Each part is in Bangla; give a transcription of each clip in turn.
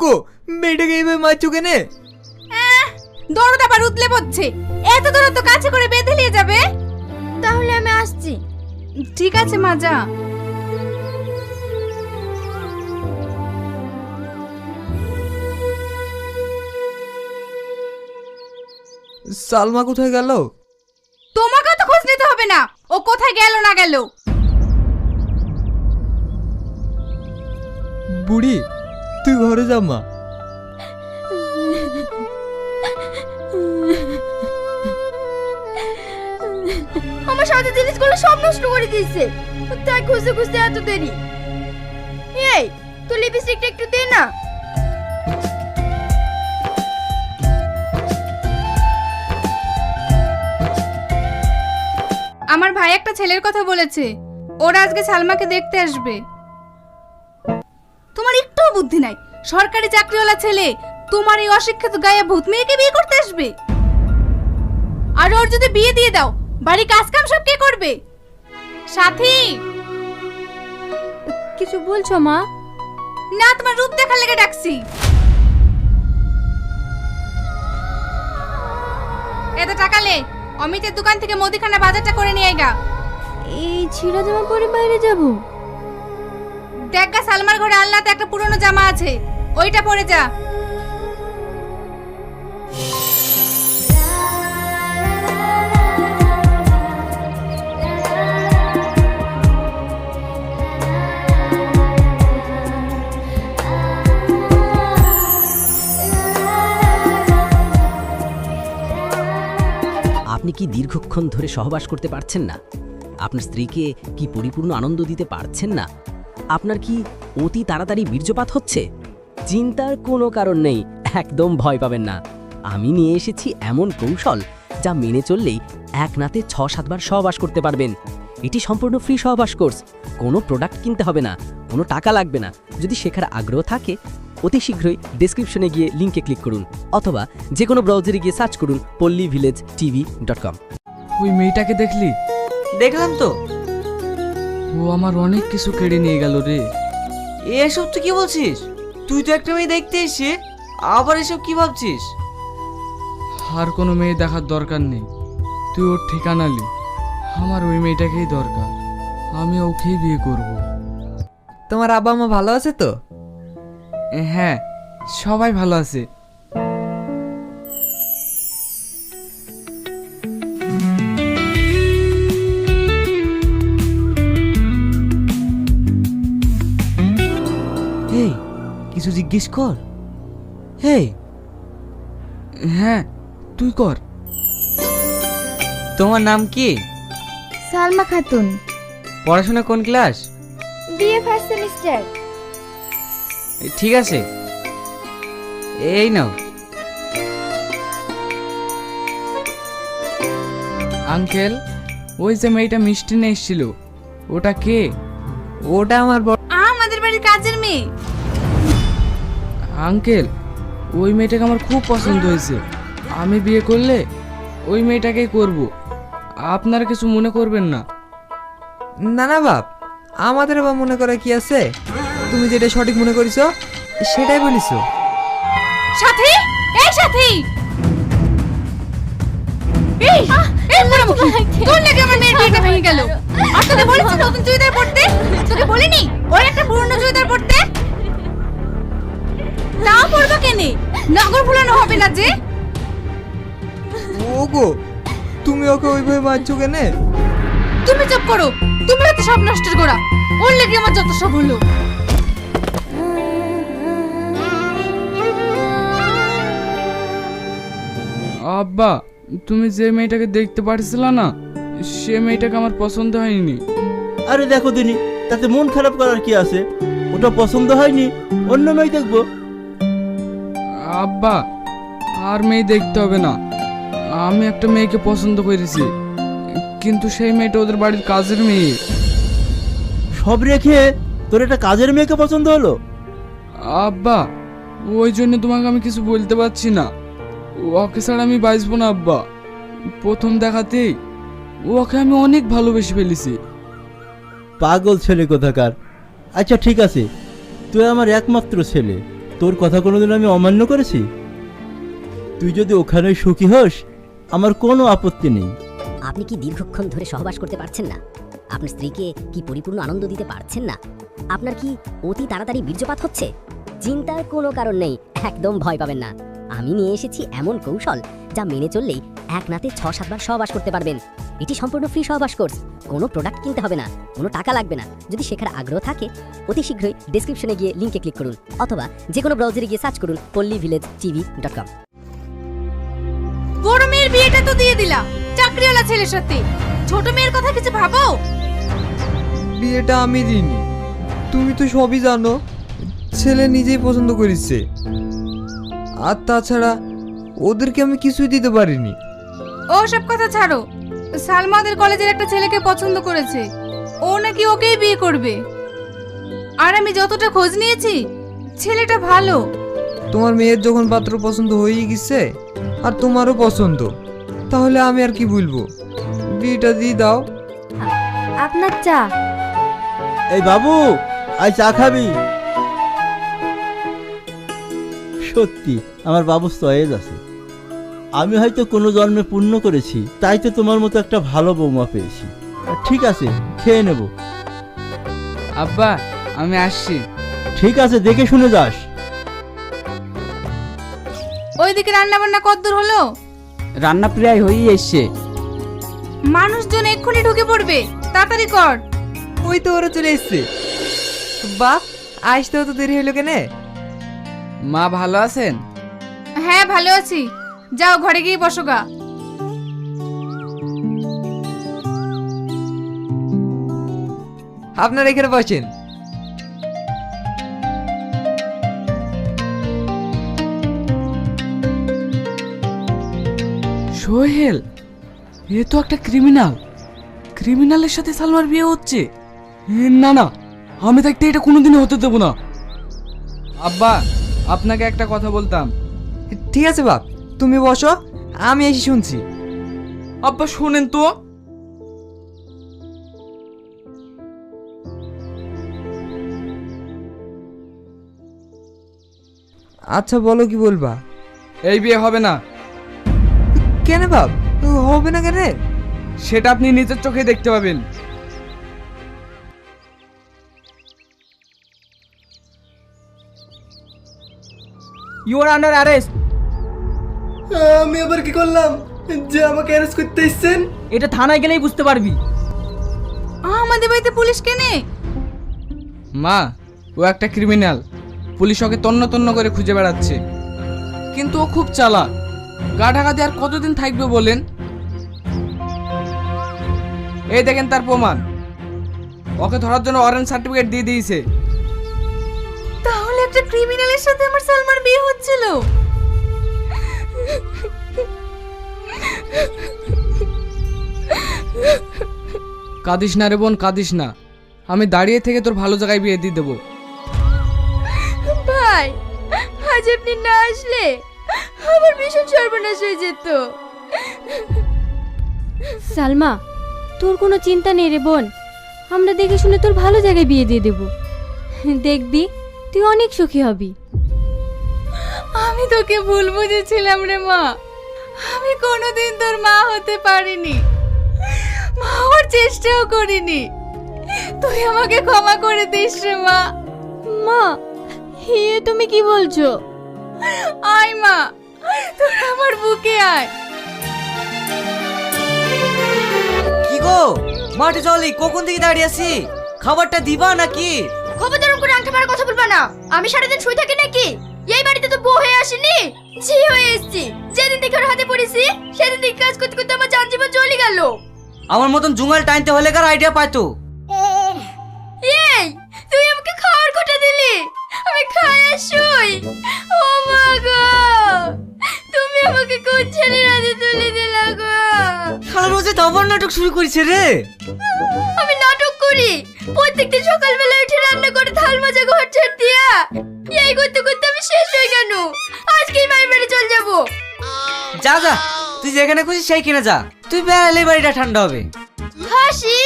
গো, মেয়েটাকে এইভাবে মারছো কেনে? দরদ আবার উতলে পড়ছে। এত দূর তো কাছে করে বেঁধে নিয়ে যাবে। তাহলে আমি আসছি। ঠিক আছে মা, যা। সালমা কোথায় গেল? তোমাকে তো খোঁজ নিতে হবে না, ও কোথায় গেল না গেল। বুড়ি, তুই ঘরে যা মা। আমার সাথে জিনিসগুলো সব নষ্ট করে দিয়েছে, তাই খুঁজতে খুঁজতে এত দেরি। এই, তুই লিপস্টিকটা একটু দে না। আমার ভাই একটা ছেলের কথা বলেছে, ওরা আজকে সালমাকে দেখতে আসবে। তোমার একটুও বুদ্ধি নাই, সরকারি চাকরিওয়ালা ছেলে তোমার এই অশিক্ষিত গায়ে ভূত মেয়েকে বিয়ে করতে আসবে। আর ওর যদি বিয়ে দিয়ে দাও, বাড়ি কাজ কাম সব কে করবে? সাথী, কিছু বলছো মা? না, তোমার রূপ দেখার লেগে ডাকছি। এত টাকা লে, অমিতের দোকান থেকে মুদিখানা বাজারটা করে নিয়ে আইগা। এই ছিঁড়া জামা পরে বাইরে যাব? দেখা সালমার ঘরে আলনাতে একটা পুরনো জামা আছে, ওইটা পরে যা। আপনি কি দীর্ঘক্ষণ ধরে সহবাস করতে পারছেন না? আপনার স্ত্রীকে কি পরিপূর্ণ আনন্দ দিতে পারছেন না? আপনার কি অতি তাড়াতাড়ি বীর্যপাত হচ্ছে? চিন্তার কোনো কারণ নেই, একদম ভয় পাবেন না। আমি নিয়ে এসেছি এমন কৌশল যা মেনে চললেই এক নাতে 6-7 বার সহবাস করতে পারবেন। এটি সম্পূর্ণ ফ্রি সহবাস কোর্স, কোনো প্রোডাক্ট কিনতে হবে না, কোনো টাকা লাগবে না। যদি শেখার আগ্রহ থাকে অতি শীঘ্রই ডেসক্রিপশনে গিয়ে লিঙ্কে ক্লিক করুন অথবা যে কোনো ব্রাউজারে গিয়ে সার্চ করুন PolliVillageTV.com। ওই মেয়েটাকে দেখলি? দেখলাম তো। ও আমার অনেক কিছু কেড়ে নিয়ে গেল রে। এসব তুই কি বলছিস? তুই তো একটা মেয়ে দেখতে এসে আবার এসব কি ভাবছিস? আর কোনো মেয়ে দেখার দরকার নেই, তুই ওর ঠিকানা লি। আমার ওই মেয়েটাকেই দরকার, আমি ওকেই বিয়ে করব। তোমার আব্বা মা ভালো আছে তো? হ্যাঁ, সবাই ভালো আছে। এই, কিছু জিজ্ঞেস কর। এই, হ্যাঁ, তুই কর। তোমার নাম কি? সালমা খাতুন। পড়াশোনা কোন ক্লাস? BA first semester. ঠিক আছে, এই নাও। আঙ্কেল, ওই যে মেয়েটা মিষ্টি নিয়ে এসেছিল, ওটা কে? ওটা আমার আমাদের বাড়ির কাজের মেয়ে। আঙ্কেল, ওই মেয়েটাকে আমার খুব পছন্দ হয়েছে। আমি বিয়ে করলে ওই মেয়েটাকেই করব, আপনারা কিছু মনে করবেন না। না না বাপ, আমাদের আবার মনে করা কি আছে? তুমি যেটা সঠিক মনে করিছো সেটাই বলিছো। সাথী, এই সাথী, এই এই মুখি, তোর লাগে আমার মেয়ের বিয়েটা ভেঙে গেল। আর তোকে বলেছি নতুন চুড়িদার পরতে? তোকে বলিনি ওই একটা পুরনো চুড়িদার পরতে? না পরবো কেনে? নগর ভুলানো হবে না যে। ওগো, তুমি ওকে ওইভাবে মারছো কেনে? তুমি চুপ করো, তুমি হচ্ছে সব নষ্টের গোড়া। ওর লেগে আমার যত সব হলো। আব্বা, তুমি যে মেয়েটাকে দেখতে পারছিলা না, সে মেয়েটাকে আমার পছন্দ হয়নি। আরে দেখো দিনি, তাতে মন খারাপ করার কি আছে? ওটা পছন্দ হয়নি, অন্য মেয়ে দেখবো। আব্বা, আর মেয়ে দেখতে হবে না, আমি একটা মেয়েকে পছন্দ করেছি, কিন্তু সেই মেয়েটা ওদের বাড়ির কাজের মেয়ে। সব রেখে তোর একটা কাজের মেয়েকে পছন্দ হলো? আব্বা, ওই জন্য তোমাকে আমি কিছু বলতে পারছি না। ওকে ছাড়া আমি বাঁচবো না আব্বা। প্রথম দেখাতেই ওকে আমি অনেক ভালোবেসে ফেলেছি। পাগল ছেলে কোথাকার। আচ্ছা ঠিক আছে, তুই আমার একমাত্র ছেলে, তোর কথা কোনোদিন আমি অমান্য করেছি? তুই যদি ওখানে সুখী হোস আমার কোনো আপত্তি নেই। আপনি কি দীর্ঘক্ষণ ধরে সহবাস করতে পারছেন না? আপনার স্ত্রীকে কি পরিপূর্ণ আনন্দ দিতে পারছেন না? আপনার কি অতি তাড়াতাড়ি বীর্যপাত হচ্ছে? চিন্তার কোনো কারণ নেই, একদম ভয় পাবেন না। আমি নিয়ে এসেছি এমন কৌশল যা মেনে চললেই এক রাতে 6-7 বার সহবাস করতে পারবেন। এটি সম্পূর্ণ ফ্রি সহবাস কোর্স, কোনো প্রোডাক্ট কিনতে হবে না, কোনো টাকা লাগবে না। যদি শেখার আগ্রহ থাকে অতি শীঘ্রই ডেসক্রিপশনে গিয়ে লিংকে ক্লিক করুন অথবা যে কোনো ব্রাউজারে গিয়ে সার্চ করুন PolliVillage.com। বড় মেয়ের বিয়েটা তো দিয়ে দিলা চাকরিওয়ালা ছেলের সাথে, ছোট মেয়ের কথা কিছু ভাবো। বিয়েটা আমি দিইনি, তুমি তো সবই জানো। ছেলে নিজেই পছন্দ করেছে, আর তাছাড়া ওদেরকে আমি কিছুই দিতে পারিনি। ও সব কথা ছাড়ো, সালমা ওদের কলেজের একটা ছেলেকে পছন্দ করেছে, ও নাকি ওকেই বিয়ে করবে। আর আমি যতটা খোঁজ নিয়েছি ছেলেটা ভালো। তোমার মেয়ের যখন পাত্র পছন্দ হয়ে গেছে আর তোমারও পছন্দ, তাহলে আমি আর কি বলবো, বিয়েটা দিয়ে দাও। আপনার চা। এই বাবু, আই চা খাবি? সত্যি আমার বাবু সয়েজ আছে। আমি হয়তো কোনো জন্মে পুণ্য করেছি, তাই তো তোমার মতো একটা ভালো বৌমা পেয়েছি। ঠিক আছে, খেয়ে নেব। আব্বা আমি আসছি। ঠিক আছে, দেখে শুনে যাস। ওইদিকে রান্না বান্না কতদূর হলো? রান্না প্রায় হয়েই এসছে। মানুষজন এক্ষুনি ঢুকে পড়বে, তাড়াতাড়ি কর। ওই তো ওরা চলে এসছে। বাপ, আসতেও তো দেরি হলো কেনে? মা ভালো আছেন? হ্যাঁ ভালো আছি, যাও ঘরে গিয়ে বসো গা। আপনারা এখানে বসেন। সোহেল, এ তো একটা ক্রিমিনাল। ক্রিমিনালের সাথে সালমার বিয়ে হচ্ছে? না না, আমি থাকতে এটা কোনোদিনই হতে দেবো না। আব্বা, আপনাকে একটা কথা বলতাম। ঠিক আছে বাপ, তুমি বসো, আমি এসে শুনছি। আব্বা শোনেন তো। আচ্ছা বলো, কি বলবা? এই বিয়ে হবে না। কেন বাপ, হবে না কেন? সেটা আপনি নিজের চোখে দেখতে পাবেন। You are under arrest. আমি আবার কি করলাম যে আমাকে অ্যারেস্ট করতে এসেছেন? এটা থানায় গেলেই বুঝতে পারবি। আমাদের বাড়িতে পুলিশ কেনে? মা, ও একটা ক্রিমিনাল। পুলিশ ওকে তন্ন তন্ন করে খুঁজে বেড়াচ্ছে, কিন্তু ও খুব চালাক। গা ঢাকা দিয়ে আর কতদিন থাকবে বলেন? এই দেখেন তার প্রমাণ। ওকে ধরার জন্য অরেঞ্জ সার্টিফিকেট দিয়ে দিয়েছে। তাহলে একটা ক্রিমিনালের সাথে আমার সালমার বিয়ে হচ্ছিল। কাঁদিস না রে বোন, কাঁদিস না। আমি দাঁড়িয়ে থেকে তোর ভালো জায়গায় বিয়ে দিয়ে দেবো। ভাই, আজ আপনি না আসলে আমার ভীষণ সর্বনাশ হয়ে যেত। সালমা, তোর কোনো চিন্তা নেই রে বোন, আমরা দেখে শুনে তোর ভালো জায়গায় বিয়ে দিয়ে দেব। দেখবি তুই অনেক সুখী হবি। আমি তোকে ভুল বুঝেছিলাম রে মা, আমি কোনোদিন তোর মা হতে পারিনি, মা হওয়ার চেষ্টাও করিনি। তুই আমাকে ক্ষমা করে দিস রে মা। মা, এ তুমি কি বলছো? আয় মা, তোর আমার বুকে আয়। কি গো, মাঠে চলি, কখন থেকে দাঁড়িয়ে আছি? খাবারটা দিবা নাকি? খবরদার করে আংটি মারার কথা বলবা না। আমি সারাদিন শুয়ে থাকি নাকি? এই বাড়িতে তো বউ হয়ে আসেনি, ঝি হয়ে এসেছি। যেদিন থেকে ওর হাতে পড়েছি সেদিন থেকে কাজ করতে করতে আমার জান জীবন চলে গেল। আমার মতন জুঙ্গাল টাইনতে হলে কার আইডিয়া পাইতো? এই, তুই আমাকে খাওয়ার কোটা দিলি, আমি খাই আর শুই। ও মা গো, তুমি আমাকে কোন ছেলের হাতে তুলে দিলা গো? শালা রোজে দাবার নাটক শুরু করেছে রে। আমি নাটক করি? প্রত্যেকদিন সকালবেলা উঠে রান্না করে থাল মাজা ঘর ঝাড় দিয়া এই করতে করতে আমি শেষ হয়ে গেল। আজকেই মায়ের বাড়ি চল যাবো। যা যা, তুই যেখানে খুশি সেইখানে যা। তুই বেড়ালে বাড়িটা ঠান্ডা হবে। হাসি,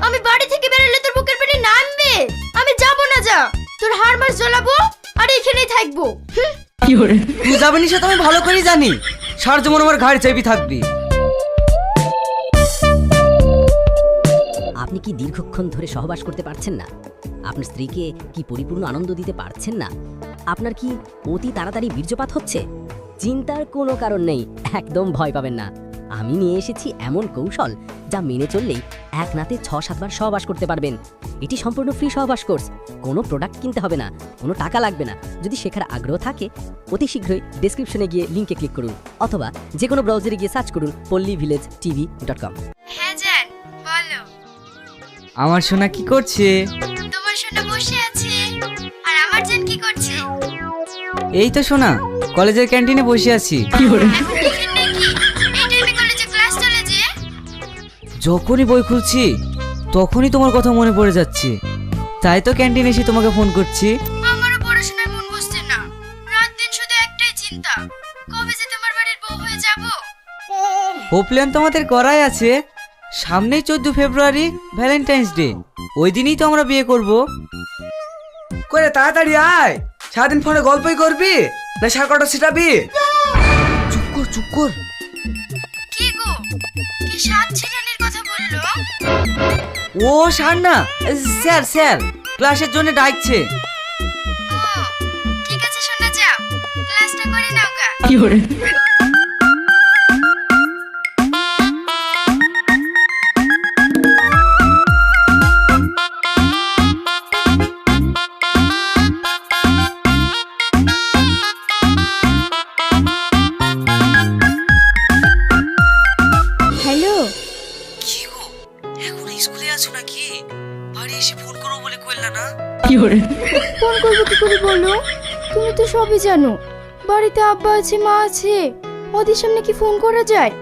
আমি বাড়ি থেকে বেরোলে তোর বুকের পানি নামবে। আমি যাব না, যা তোর হাড় মাস জ্বলাবো আর এখানেই থাকবো। তুই যাবি না সেটা আমি ভালো করেই জানি। সারা জীবন আমার ঘাড়ে চেপে থাকবি। আপনি কি দীর্ঘক্ষণ ধরে সহবাস করতে পারছেন না? আপনার স্ত্রীকে কি পরিপূর্ণ আনন্দ দিতে পারছেন না? আপনার কি অতি তাড়াতাড়ি বীর্যপাত হচ্ছে? চিন্তার কোনো কারণ নেই, একদম ভয় পাবেন না। আমি নিয়ে এসেছি এমন কৌশল যা মেনে চললেই এক নাতে 6-7 বার সহবাস করতে পারবেন। এটি সম্পূর্ণ ফ্রি সহবাস কোর্স। কোনো প্রোডাক্ট কিনতে হবে না, কোনো টাকা লাগবে না। যদি শেখার আগ্রহ থাকে অতি শীঘ্রই ডেসক্রিপশনে গিয়ে লিঙ্কে ক্লিক করুন অথবা যে কোনো ব্রাউজারে গিয়ে সার্চ করুন pollyvillagetv.com। হ্যাঁ জান, বলো। আমার সোনা কি করছে? তোমার সোনা বসে আছে। আর আমার জান কি করছে? এই তো সোনা, কলেজের ক্যান্টিনে বসে আছি। এখন টিফিন নাকি? এই টাইমে কলেজে ক্লাস চলে যে? যখনই বই খুলছি তখনই তোমার কথা মনে পড়ে যাচ্ছে, তাই তো ক্যান্টিনে এসে তোমাকে ফোন করছি। আমারও পড়াশোনায় মন বসছে না। রাত দিন শুধু একটাই চিন্তা, কবে যে তোমার বাড়ির বউ হয়ে যাব। ও প্ল্যান তো আমাদের করাই আছে। সামনেই 14 ফেব্রুয়ারি ভ্যালেন্টাইন্স ডে, ওই দিনই তো আমরা বিয়ে করব। করে তাড়াতাড়ি আয়, সারাদিন ফোনে গল্পই করবি না সার কটা ছিটাবি? চুপ কর চুপ কর। কি গো, কি সাত ছিটানির কথা বললো? ও সার না, স্যার স্যার ক্লাসের জন্য ডাকছে। ও ঠিক আছে, শোনা যাও, ক্লাসটা করে নাও গা। হ্যালো, কি গো, এখন স্কুলে আছো নাকি? বাড়ি এসে ফোন করো বলে কইলা না? ফোন করবো কি করে বলো? তুমি তো সবই জানো, বাড়িতে আব্বা আছে, মা আছে, ওদের সামনে কি ফোন করা যায়?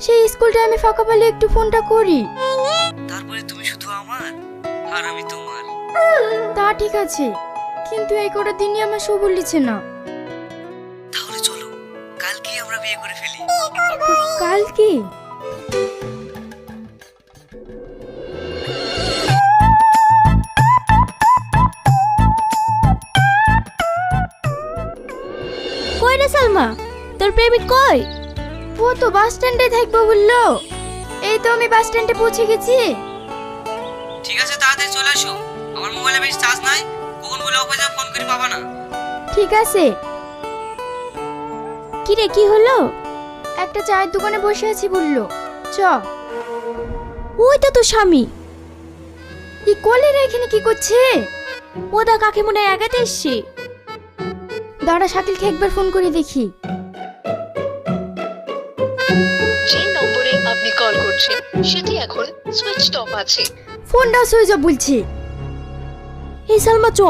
সেই স্কুল টাইমে ফাঁকা পেলে একটু ফোনটা করি। তারপরে তুমি শুধু আমার আর আমি তোমার। তা ঠিক আছে, কিন্তু এই কটা দিনই আমার সবুর লিছে না। তাহলে চলো কালকে আমরা বিয়ে করে ফেলি। কাল কি? কই রে সালমা, তোর প্রেমিক কই? ও তো বাস স্ট্যান্ডে থাকবো বললো। এই তো আমি বাস স্ট্যান্ডে পৌঁছে গেছি। ঠিক আছে, তাড়াতাড়ি চলে আসো। আমার মোবাইলে বেশি চার্জ নাই, কখন বলে অফ হয়ে যাবে ফোন করে পাবা না। ঠিক আছে। কি রে, কি হলো? একটা চায়ের দোকানে বসে আছি বললো, চ। ওইটা তো স্বামী। এই কলেরা এখানে কি করছে? ওদা কাকে মনে হয় একাতে এসছে। দাঁড়া, শাকিলকে একবার ফোন করে দেখি। যে নম্বরে আপনি কল করছেন সেটি এখন সুইচড অফ আছে। ফোনটা সুইচ অফ বলছে। এই সালমা, চ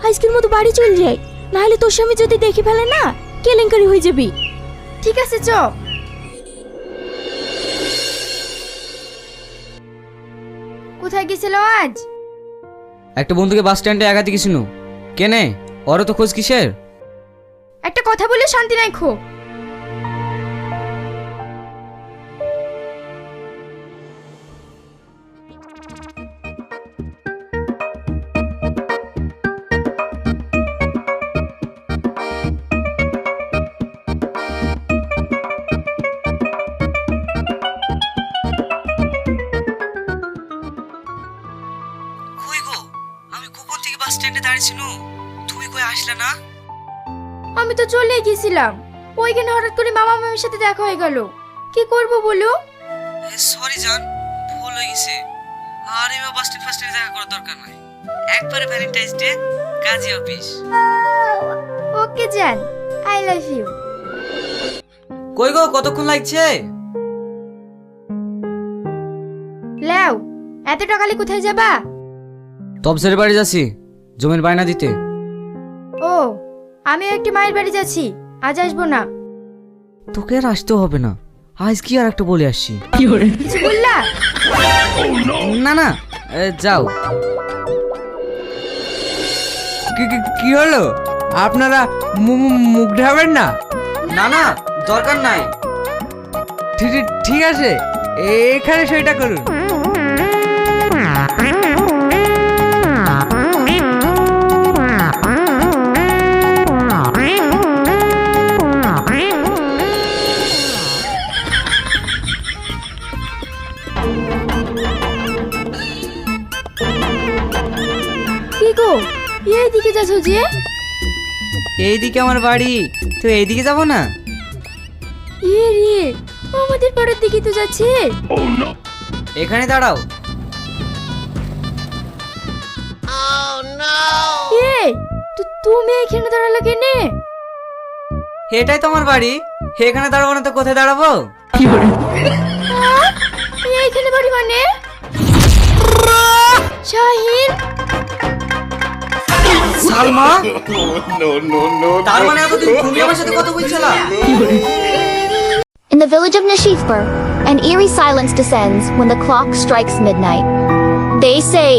আজকের মতো বাড়ি চল যাই, নাহলে তোর স্বামী যদি দেখে ফেলে না কেলেঙ্কারি হয়ে যাবি। ঠিক আছে, চ। কোথায় গেছিল আজ? একটা বন্ধুকে বাস স্ট্যান্ডে একাতে গেছিল। কেনে ওরও তো খোঁজ কিসের? একটা কথা বলে শান্তি নাই খো। কই গো, আমি কখন থেকে বাস স্ট্যান্ডে দাঁড়িয়েছিল, তুমি কই আসলে না? আমি তো চলে গেছিলাম, ওইখানে হঠাৎ করে মামা মামির সাথে দেখা হয়ে গেল। কি করব বলো? সরি জান, ভুল হয়ে গেছে। আর এবার বাস স্ট্যান্ড ফার্স্ট দেখা করার দরকার নাই, একবারে ভ্যালেন্টাইন্স ডে কাজী অফিস। ওকে জান, আই লাভ ইউ। কই গো, কতক্ষণ লাগছে? লাও, এত টাকালে কোথায় যাবা? তপসের বাড়ি যাচ্ছি জমির বায়না দিতে। ও, আমিও একটি মায়ের বাড়ি যাচ্ছি, আজ আসবো না। তোকে আর আসতে হবে না, আজ কি আর একটা বলে আসছি। কিছু বললা? না না, যাও। কি হলো? আপনারা মুখ ঢাবেন না? না না, দরকার নাই। ঠিক আছে, এখানে সইটা করুন। এইদিকে যাচ্ছ যে? এইদিকে আমার বাড়ি, তো এইদিকে যাব না? এ রে, আমাদের পাড়ার দিকে তো যাচ্ছে। এখানে দাঁড়াও। এই, তুমি এখানে দাঁড়ালে কেনে? এটাই তো আমার বাড়ি, এখানে দাঁড়াবো না তো কোথায় দাঁড়াবো? এইখানে বাড়ি মানে? শাহিন, সালমা, তার মানে এতদিন তুমি আমার সাথে কথা বলছিলা? In the village of Nashithpur, an eerie silence descends when the clock strikes midnight. They say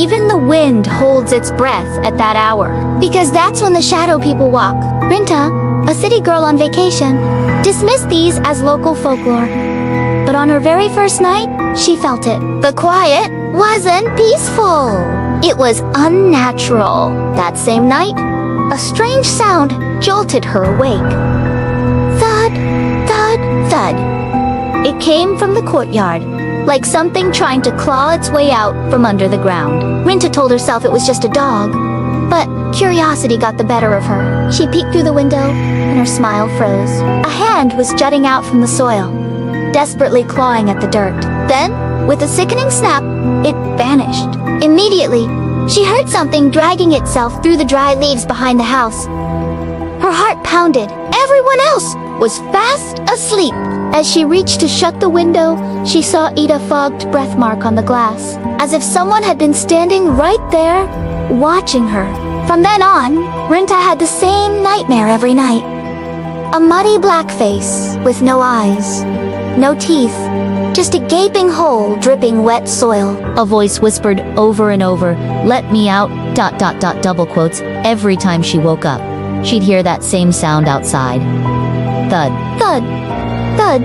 even the wind holds its breath at that hour, because that's when the shadow people walk. Rinta, a city girl on vacation, dismissed these as local folklore. But on her very first night, she felt it. The quiet wasn't peaceful. It was unnatural. That same night, a strange sound jolted her awake. Thud, thud, thud. It came from the courtyard, like something trying to claw its way out from under the ground. Rinta told herself it was just a dog, but curiosity got the better of her. She peeked through the window, and her smile froze. A hand was jutting out from the soil, desperately clawing at the dirt. Then, with a sickening snap, it vanished. Immediately, she heard something dragging itself through the dry leaves behind the house. Her heart pounded. Everyone else was fast asleep. As she reached to shut the window, she saw Ida fogged breath mark on the glass, as if someone had been standing right there, watching her. From then on, Rinta had the same nightmare every night. A muddy black face with no eyes, no teeth, just a gaping hole dripping wet soil. A voice whispered over and over, "Let me out, ... double quotes, every time she woke up. She'd hear that same sound outside. Thud, thud, thud.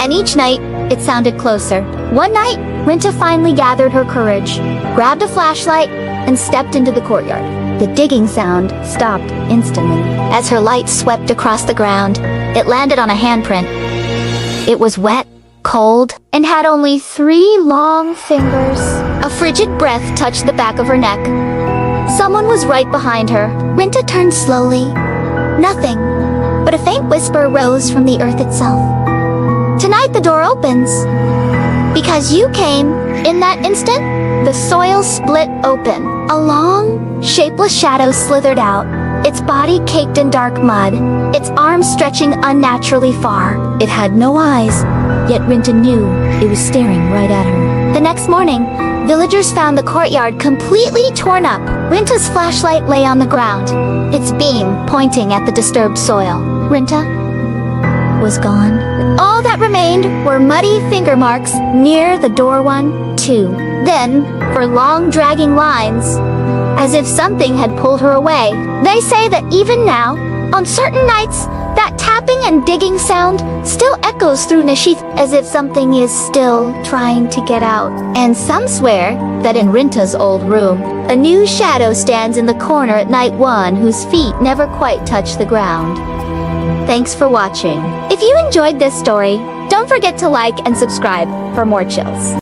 And each night, it sounded closer. One night, Rinta finally gathered her courage, grabbed a flashlight, and stepped into the courtyard. The digging sound stopped instantly. As her light swept across the ground, it landed on a handprint. It was wet, cold, and had only 3 long fingers. A frigid breath touched the back of her neck. Someone was right behind her. Rinta turned slowly. Nothing, but a faint whisper rose from the earth itself. Tonight the door opens. Because you came, in that instant, the soil split open. A long, shapeless shadow slithered out, its body caked in dark mud, its arms stretching unnaturally far. It had no eyes, yet Rinta knew it was staring right at her. The next morning, villagers found the courtyard completely torn up. Rinta's flashlight lay on the ground, its beam pointing at the disturbed soil. Rinta was gone. All that remained were muddy finger marks near the door 1, 2. Then, for long dragging lines, as if something had pulled her away. They say that even now, on certain nights, that tapping and digging sound still echoes through Nashith as if something is still trying to get out. And some swear that in Rinta's old room, a new shadow stands in the corner at night 1 whose feet never quite touch the ground. Thanks for watching. If you enjoyed this story, don't forget to like and subscribe for more chills.